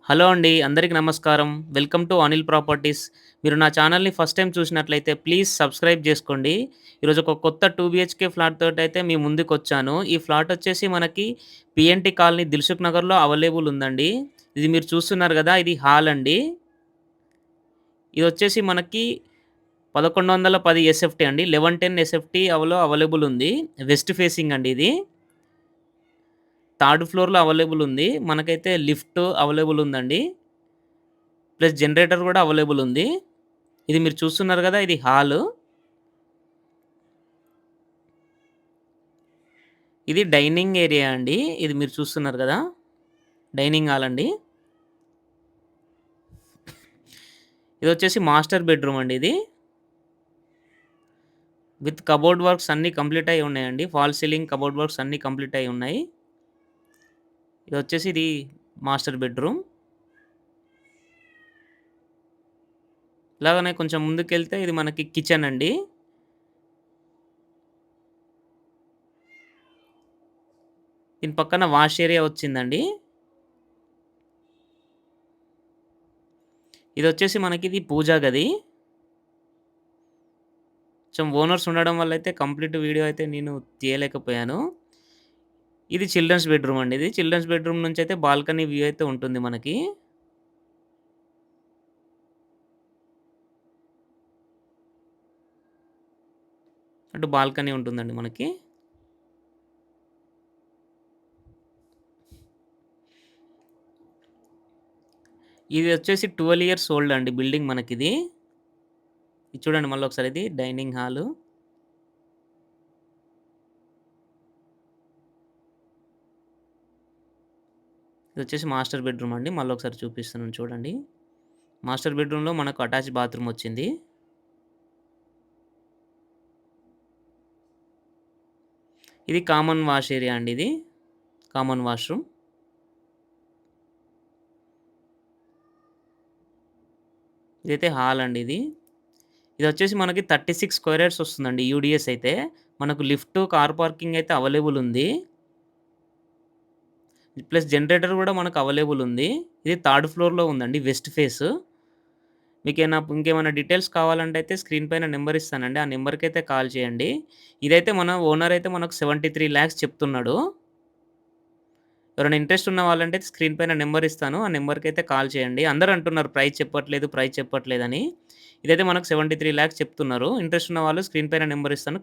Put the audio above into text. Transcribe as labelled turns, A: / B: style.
A: Hello అండి. అందరికి నమస్కారం. Welcome to Anil properties. మీరు నా ఛానల్‌ని ఫస్ట్ టైమ్ చూసినట్లయితే ప్లీజ్ సబ్స్క్రైబ్ జేసుకోండి. ఈరోజు ఒక కొత్త 2 బీహెచ్‌కే ఫ్లాట్ తోటైతే మీ ముందుకొచ్చాను. ఈ ఫ్లాట్ వచ్చేసి మనకి పీఎన్‌టీ కాలనీ దిల్సుఖ్ నగర్‌లో అవైలబుల్ ఉందండి. ఇది మీరు చూస్తున్నారు గదా! ఇది హాల్ అండి. ఇదొచ్చేసి మనకి 1110 ఎస్ఎఫ్టీ అండి. 1110 ఎస్ఎఫ్టీ అవైలబుల్ ఉంది. వెస్ట్ ఫేసింగ్ అండి ఇది. థర్డ్ ఫ్లోర్‌లో అవైలబుల్ ఉంది. మనకైతే లిఫ్ట్ అవైలబుల్ ఉందండి. ప్లస్ జనరేటర్ గూడా అవైలబుల్ ఉంది. ఇది మీరు చూస్తున్నారు గదా! ఇది హాలు. ఇది డైనింగ్ ఏరియా అండి. ఇది మీరు చూస్తున్నారు గదా! డైనింగ్ హాల్ అండి. ఇదొచ్చేసి మాస్టర్ బెడ్‌రూమ్ అండి ఇది. విత్ కబోర్డ్ వర్క్స్ అన్నీ కంప్లీట్ అయ్యి ఉన్నాయండి. ఫాల్ సీలింగ్, కబోర్డ్ వర్క్స్ అన్నీ కంప్లీట్ అయ్యి ఉన్నాయి. ఇది మాస్టర్ బెడ్‌రూమ్. ఇలాగనే కొంచెం ముందుకెళ్తే ఇది మనకి కిచెన్ అండి. దీని పక్కన వాష్ ఏరియా వచ్చిందండి. ఇదొచ్చేసి మనకిది పూజా గది. కొంచెం ఓనర్స్ ఉండడం వల్లైతే కంప్లీట్ వీడియో అయితే నేను తీయలేకపోయాను. ఇది చిల్డ్రన్స్ బెడ్‌రూమ్ అండి ఇది. చిల్డ్రన్స్ బెడ్‌రూమ్ నుంచయితే బాల్కనీ వ్యూ అయితే ఉంటుంది మనకి. అటు బాల్కనీ ఉంటుందండి మనకి. ఇది వచ్చేసి 12 ఇయర్స్ ఓల్డ్ అండి బిల్డింగ్ మనకిది. ఇది చూడండి మళ్ళొకసారి ఇది డైనింగ్ హాలు. ఇదొచ్చేసి మాస్టర్ బెడ్‌రూమ్ అండి. మళ్ళొకసారి చూపిస్తున్నాను చూడండి. మాస్టర్ బెడ్‌రూమ్‌లో మనకు అటాచ్ బాత్రూమ్ వచ్చింది. ఇది కామన్ వాష్ ఏరియా అండి ఇది. Common washroom. ఇదైతే హాల్ అండి ఇది. ఇదొచ్చేసి మనకి 36 స్క్వేర్ యార్డ్స్ వస్తుందండి యూడీఎస్ అయితే. మనకు లిఫ్ట్, కార్ పార్కింగ్ అయితే అవైలబుల్ ఉంది. ప్లస్ జనరేటర్ గూడా మనకు అవైలబుల్ ఉంది. ఇది థర్డ్ ఫ్లోర్‌లో ఉందండి వెస్ట్ ఫేస్. ఇంకేమైనా డీటెయిల్స్ కావాలంటే అయితే స్క్రీన్ పైన నంబర్ ఇస్తానండి. ఆ నంబర్‌కైతే కాల్ చేయండి. ఇదైతే మన ఓనర్ అయితే మనకు 73,00,000 చెప్తున్నాడు. ఎవరైనా ఇంట్రెస్ట్ ఉన్న వాళ్ళంటే స్క్రీన్ పైన నంబర్ ఇస్తాను. ఆ నంబర్‌కైతే కాల్ చేయండి. అందరూ అంటున్నారు ప్రైస్ చెప్పట్లేదని. ఇదైతే మనకు 73,00,000 చెప్తున్నారు. ఇంట్రెస్ట్ ఉన్న వాళ్ళు స్క్రీన్ పైన నంబర్ ఇస్తాను.